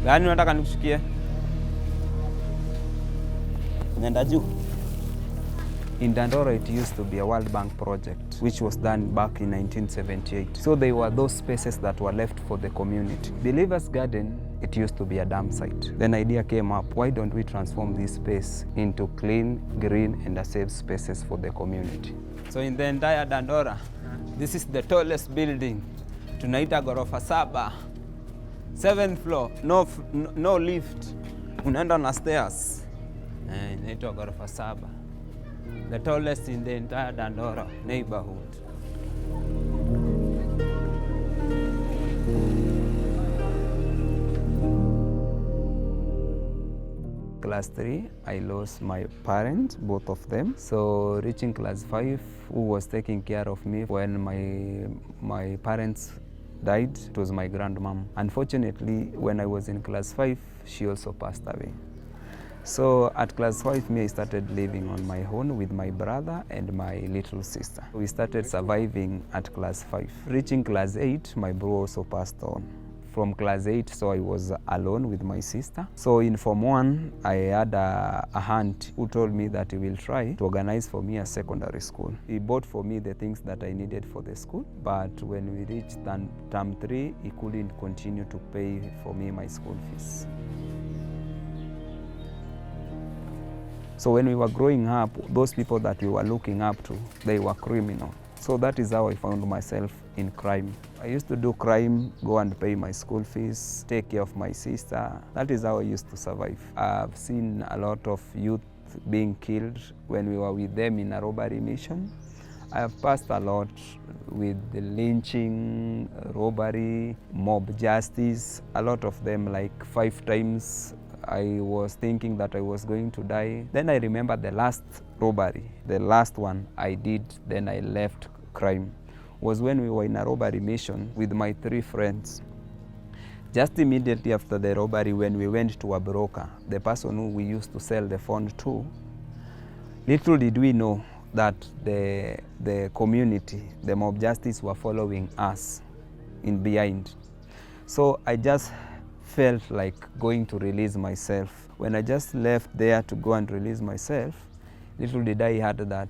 Gani unataka nikushikie? Nenda juu. In Dandora, it used to be a World Bank project, which was done back in 1978. So they were those spaces that were left for the community. Believers Garden, it used to be a dump site. Then idea came up, why don't we transform this space into clean, green, and a safe spaces for the community? So in the entire Dandora, this is the tallest building. Tunaita ghorofa 7. 7th floor, no lift. Unaenda na stairs. Inaitwa ghorofa 7. The tallest in the entire Dandora neighborhood. Class 3, I lost my parents, both of them. So reaching class 5, who was taking care of me when my parents died, it was my grandmom. Unfortunately, when I was in class 5, she also passed away. So at class 5, I started living on my own with my brother and my little sister. We started surviving at class 5. Reaching class 8, my bro also passed on. From class 8, so I was alone with my sister. So in Form 1, I had a aunt who told me that he will try to organize for me a secondary school. He bought for me the things that I needed for the school, but when we reached term 3, he couldn't continue to pay for me my school fees. So when we were growing up, those people that we were looking up to, they were criminal. So that is how I found myself in crime. I used to do crime, go and pay my school fees, take care of my sister. That is how I used to survive. I've seen a lot of youth being killed when we were with them in a robbery mission. I have passed a lot with the lynching, robbery, mob justice, a lot of them, like 5 times. I was thinking that I was going to die. Then I remember the last robbery, the last one I did, then I left crime, was when we were in a robbery mission with my 3 friends. Just immediately after the robbery, when we went to a broker, the person who we used to sell the phone to, little did we know that the community, the mob justice were following us in behind. So I just felt like going to release myself. When I just left there to go and release myself, little did I heard that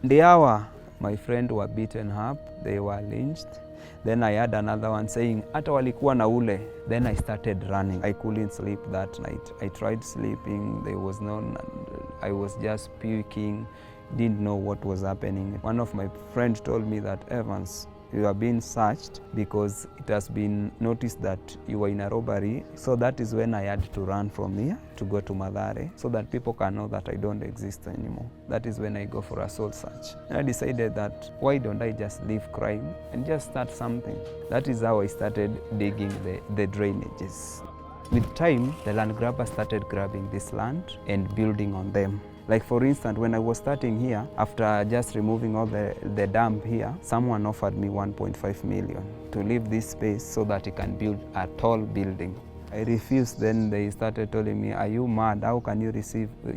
the hour my friend were beaten up, they were lynched. Then I had another one saying, "Hata walikuwa na ule." Then I started running. I couldn't sleep that night. I tried sleeping, there was none. I was just puking, didn't know what was happening. One of my friends told me that, "Evans, you are being searched because it has been noticed that you were in a robbery." So that is when I had to run from here to go to Mathare so that people can know that I don't exist anymore. That is when I go for a soul search. And I decided that why don't I just leave crime and just start something. That is how I started digging the drainages. With time, the land grabbers started grabbing this land and building on them. Like for instance, when I was starting here, after just removing all the dump here, someone offered me 1.5 million to leave this space so that he can build a tall building. I refused. Then they started telling me, "Are you mad? How can you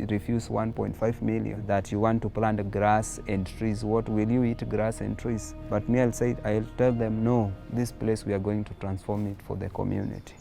refuse 1.5 million that you want to plant grass and trees? What will you eat grass and trees?" But me, I'll tell them, "No, this place we are going to transform it for the community."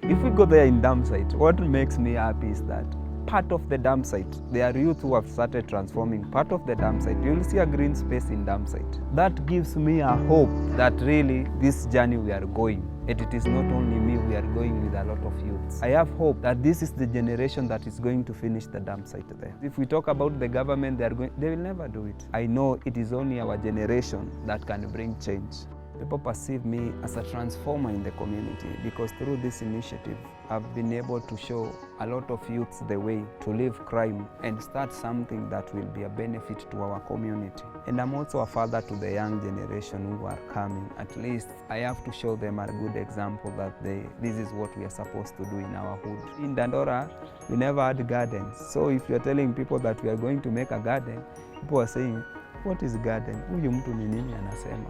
If we go there in dump site, what makes me happy is that part of the dump site, there are youth who have started transforming part of the dump site. You will see a green space in dump site. That gives me a hope that really this journey we are going, and it is not only me, we are going with a lot of youths. I have hope that this is the generation that is going to finish the dump site there. If we talk about the government, they will never do it. I know it is only our generation that can bring change. People perceive me as a transformer in the community because through this initiative, I've been able to show a lot of youths the way to leave crime and start something that will be a benefit to our community. And I'm also a father to the young generation who are coming. At least I have to show them a good example that this is what we are supposed to do in our hood. In Dandora, we never had gardens. So if you're telling people that we are going to make a garden, people are saying, "What is garden? Huyu mtu ni nini anasema?"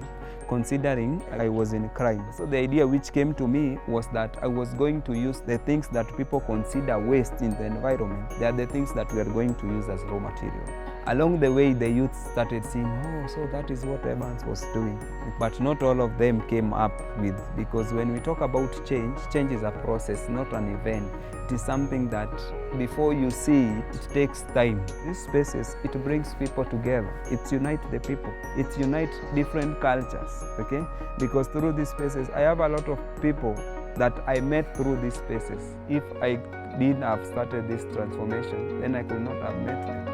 Considering I was in crime. So the idea which came to me was that I was going to use the things that people consider waste in the environment. They are the things that we are going to use as raw material. Along the way, the youth started seeing, oh, so that is what Evans was doing. But not all of them came up with, because when we talk about change, change is a process, not an event. It is something that before you see it, it takes time. These spaces, it brings people together. It unites the people. It unites different cultures, okay? Because through these spaces, I have a lot of people that I met through these spaces. If I didn't have started this transformation, then I could not have met them.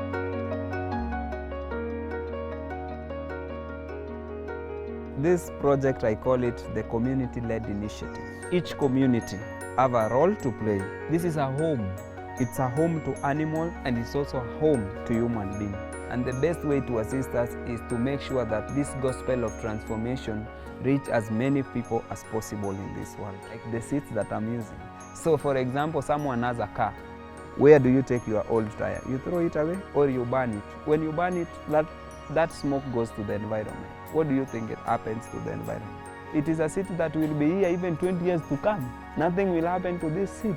This project, I call it the community-led initiative. Each community have a role to play. This is a home. It's a home to animal, and it's also a home to human being. And the best way to assist us is to make sure that this gospel of transformation reach as many people as possible in this world, like the seats that I'm using. So for example, someone has a car. Where do you take your old tire? You throw it away or you burn it? When you burn it, that smoke goes to the environment. What do you think it happens to the environment? It is a seat that will be here even 20 years to come. Nothing will happen to this seat.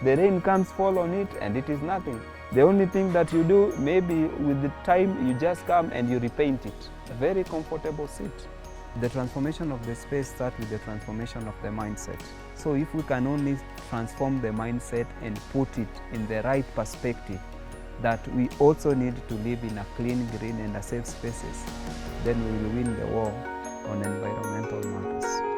The rain comes, fall on it, and it is nothing. The only thing that you do, maybe with the time, you just come and you repaint it. A very comfortable seat. The transformation of the space starts with the transformation of the mindset. So if we can only transform the mindset and put it in the right perspective, that we also need to live in a clean, green, and a safe spaces, then we will win the war on environmental matters.